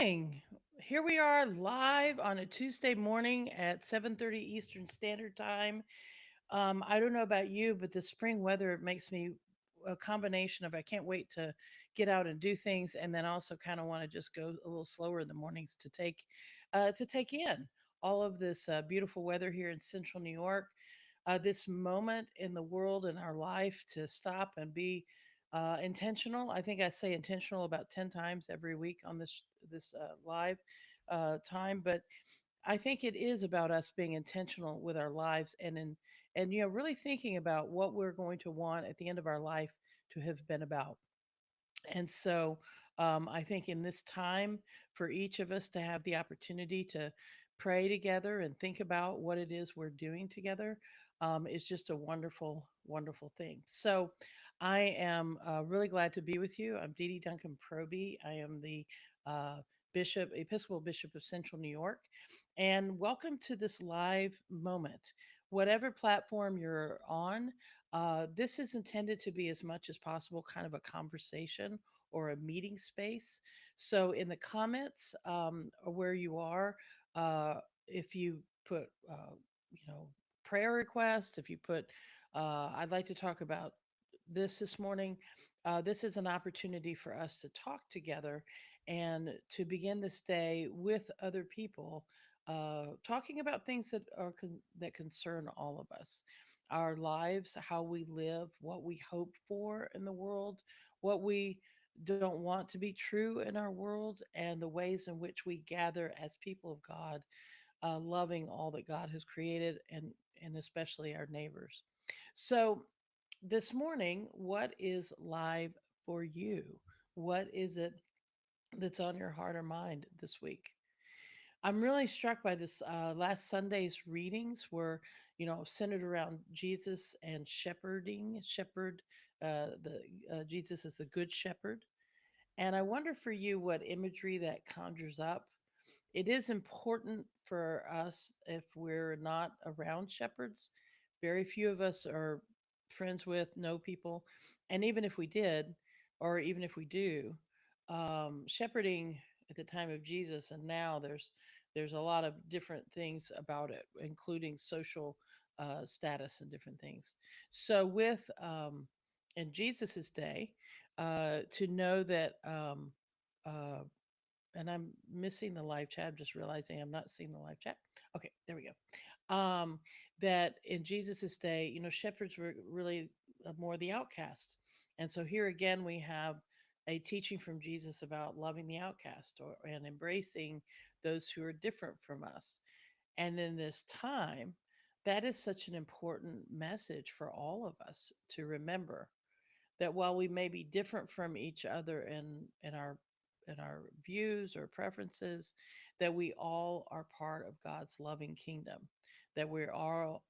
morning. Here we are live on a Tuesday morning at 7:30 Eastern Standard Time. I don't know about you, but the spring weather makes me a combination of I can't wait to get out and do things, and then also kind of want to just go a little slower in the mornings to take in all of this beautiful weather here in Central New York. This moment in the world in our life to stop and be intentional. I think I say intentional about 10 times every week on this live time, but I think it is about us being intentional with our lives and really thinking about what we're going to want at the end of our life to have been about. And so I think in this time for each of us to have the opportunity to pray together and think about what it is we're doing together is just a wonderful, wonderful thing. So I am really glad to be with you. I'm DeDe Duncan Proby. I am the Episcopal Bishop of Central New York. And welcome to this live moment. Whatever platform you're on, this is intended to be as much as possible kind of a conversation or a meeting space. So, in the comments or where you are, uh, if you put, you know, prayer request, if you put, I'd like to talk about this morning, this is an opportunity for us to talk together and to begin this day with other people, talking about things that concern all of us, our lives, how we live, what we hope for in the world, what we don't want to be true in our world, and the ways in which we gather as people of God, loving all that God has created and especially our neighbors. So this morning, what is live for you? What is it that's on your heart or mind this week? I'm really struck by this last Sunday's readings were, centered around Jesus and shepherding, the Jesus is the good shepherd. And I wonder for you what imagery that conjures up. It is important for us if we're not around shepherds. Very few of us are friends with, know people. And even if we did, or even if we do, shepherding at the time of Jesus and now there's a lot of different things about it, including social status and different things. So with in Jesus's day, to know that uh, and I'm missing the live chat. I'm just realizing I'm not seeing the live chat. Okay, there we go. That in Jesus's day, shepherds were really more the outcasts. And so here again, we have a teaching from Jesus about loving the outcast and embracing those who are different from us. And in this time, that is such an important message for all of us to remember that while we may be different from each other in our views or preferences, that we all are part of God's loving kingdom, that we all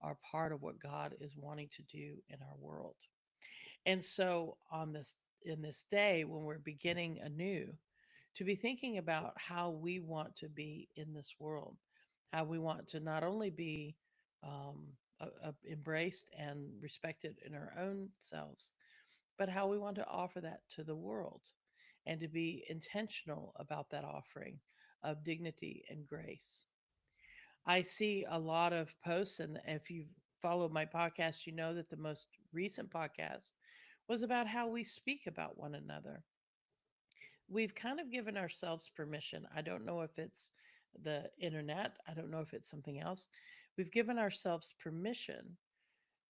are part of what God is wanting to do in our world. And so on this in this day when we're beginning anew, to be thinking about how we want to be in this world, how we want to not only be embraced and respected in our own selves, but how we want to offer that to the world and to be intentional about that offering of dignity and grace. I see a lot of posts, and if you've followed my podcast, you know that the most recent podcast was about how we speak about one another. We've kind of given ourselves permission. I don't know if it's the internet, I don't know if it's something else. We've given ourselves permission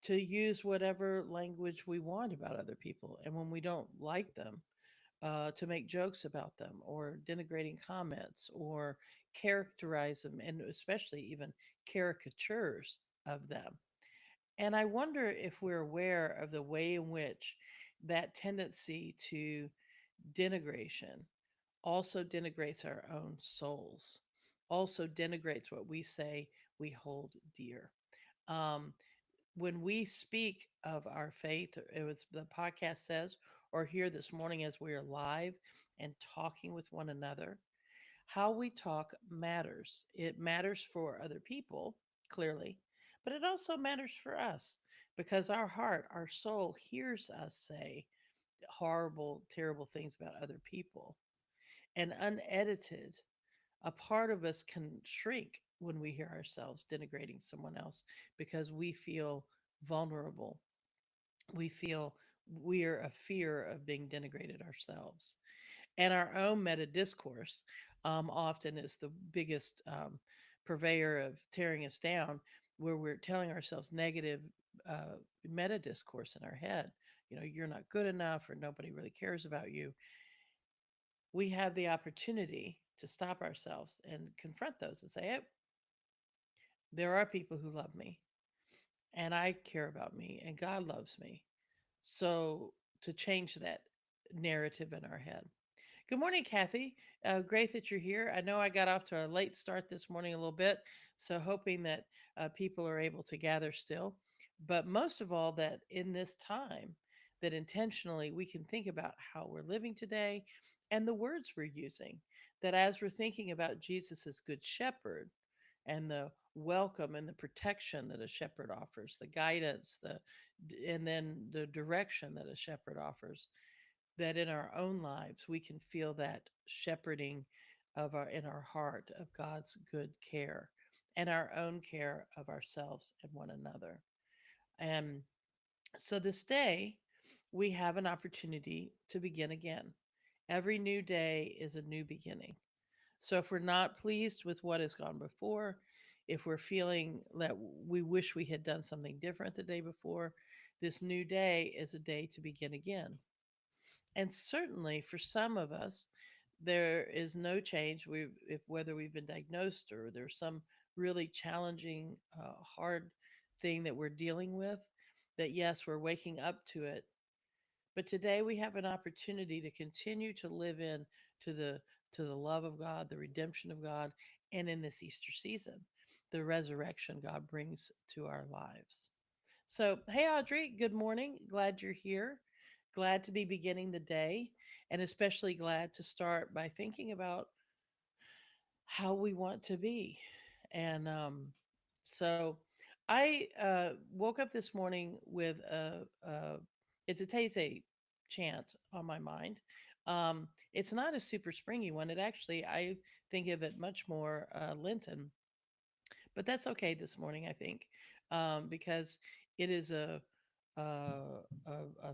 to use whatever language we want about other people. And when we don't like them, to make jokes about them or denigrating comments or characterize them, and especially even caricatures of them. And I wonder if we're aware of the way in which that tendency to denigration also denigrates our own souls, also denigrates what we say we hold dear. Um, when we speak of our faith, it was the podcast says, or here this morning as we are live and talking with one another, how we talk matters. It matters for other people, clearly, but it also matters for us because our heart, our soul hears us say horrible, terrible things about other people. and unedited, a part of us can shrink when we hear ourselves denigrating someone else because we feel vulnerable. We feel we're a fear of being denigrated ourselves. And our own meta discourse often is the biggest purveyor of tearing us down, where we're telling ourselves negative meta discourse in our head. You're not good enough, or nobody really cares about you. We have the opportunity to stop ourselves and confront those and say, hey, there are people who love me, and I care about me, and God loves me. So to change that narrative in our head. Good morning, Kathy. Great that you're here. I know I got off to a late start this morning a little bit, so hoping that people are able to gather still. But most of all, that in this time, that intentionally we can think about how we're living today and the words we're using. That as we're thinking about Jesus as Good Shepherd and the welcome and the protection that a shepherd offers, the guidance, and then the direction that a shepherd offers, that in our own lives we can feel that shepherding of our in our heart of God's good care and our own care of ourselves and one another. And so this day we have an opportunity to begin again. Every new day is a new beginning. So if we're not pleased with what has gone before, if we're feeling that we wish we had done something different the day before, this new day is a day to begin again. And certainly for some of us, there is no change. If whether we've been diagnosed or there's some really challenging, hard thing that we're dealing with, that yes, we're waking up to it. But today we have an opportunity to continue to live in to the to the love of God, the redemption of God, and in this Easter season, the resurrection God brings to our lives. So, hey, Audrey, good morning. Glad you're here. Glad to be beginning the day, and especially glad to start by thinking about how we want to be. And so I woke up this morning with it's a Taizé chant on my mind. It's not a super springy one. It actually, I think of it much more Lenten, but that's okay this morning, I think, because it is a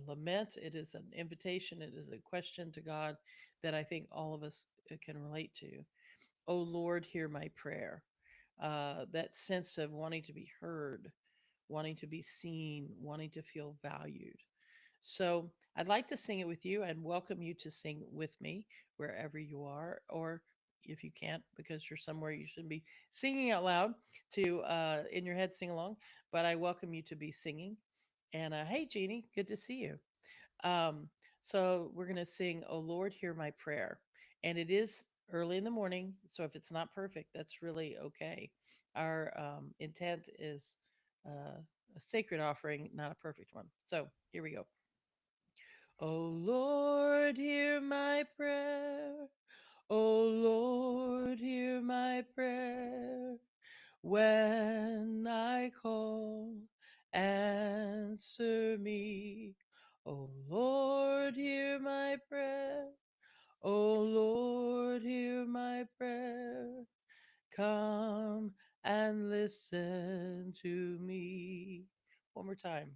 lament. It is an invitation. It is a question to God that I think all of us can relate to. Oh Lord, hear my prayer. That sense of wanting to be heard, wanting to be seen, wanting to feel valued. So I'd like to sing it with you and welcome you to sing with me wherever you are, or if you can't because you're somewhere you shouldn't be singing out loud, to in your head sing along. But I welcome you to be singing. And hey, Jeannie, good to see you. Um, so we're going to sing "Oh Lord, Hear My Prayer," and it is early in the morning. So if it's not perfect, that's really okay. Our intent is a sacred offering, not a perfect one. So here we go. O Lord, hear my prayer. O Lord, hear my prayer. When I call, answer me. O Lord, hear my prayer. O Lord, hear my prayer. Come and listen to me. One more time.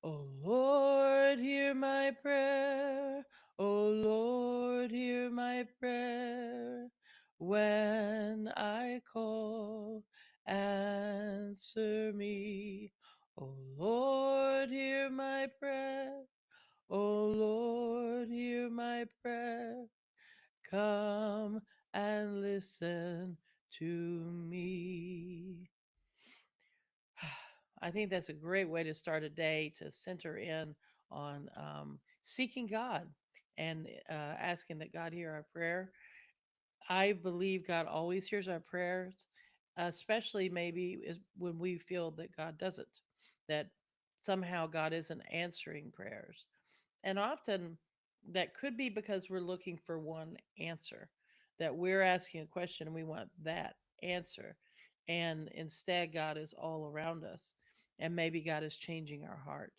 O Lord, hear my prayer. O Lord, hear my prayer. When I call, answer me. O Lord, hear my prayer. O Lord, hear my prayer. Come and listen to me. I think that's a great way to start a day, to center in on seeking God and asking that God hear our prayer. I believe God always hears our prayers, especially maybe when we feel that God doesn't, that somehow God isn't answering prayers. And often that could be because we're looking for one answer, that we're asking a question and we want that answer. And instead, God is all around us. And maybe God is changing our heart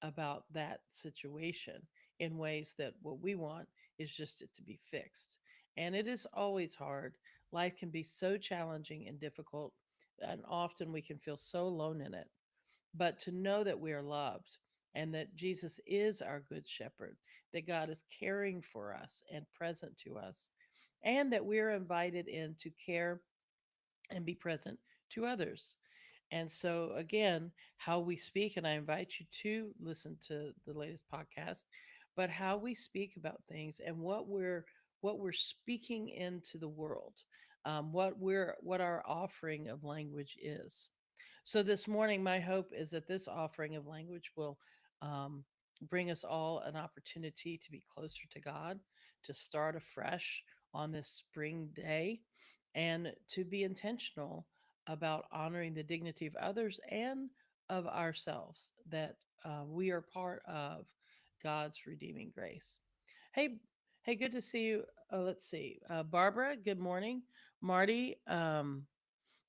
about that situation in ways that what we want is just it to be fixed. And it is always hard. Life can be so challenging and difficult, and often we can feel so alone in it. But to know that we are loved and that Jesus is our good shepherd, that God is caring for us and present to us, and that we're invited in to care and be present to others. And so, again, how we speak, and I invite you to listen to the latest podcast, but how we speak about things and what we're speaking into the world, what our offering of language is. So this morning, my hope is that this offering of language will um, bring us all an opportunity to be closer to God, to start afresh on this spring day, and to be intentional about honoring the dignity of others and of ourselves, that we are part of God's redeeming grace. Hey, hey, good to see you. Let's see. Barbara, good morning. Marty,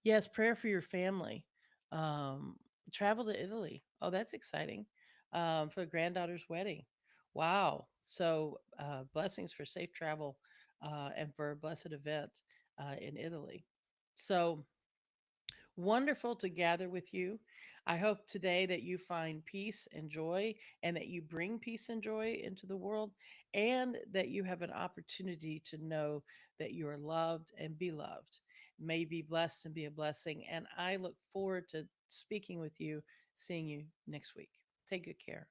yes, prayer for your family. Um, Travel to Italy. Oh, that's exciting. For the granddaughter's wedding. Wow. So, blessings for safe travel and for a blessed event in Italy. So, wonderful to gather with you. I hope today that you find peace and joy, and that you bring peace and joy into the world, and that you have an opportunity to know that you are loved and be loved. May you be blessed and be a blessing. And I look forward to speaking with you, seeing you next week. Take good care.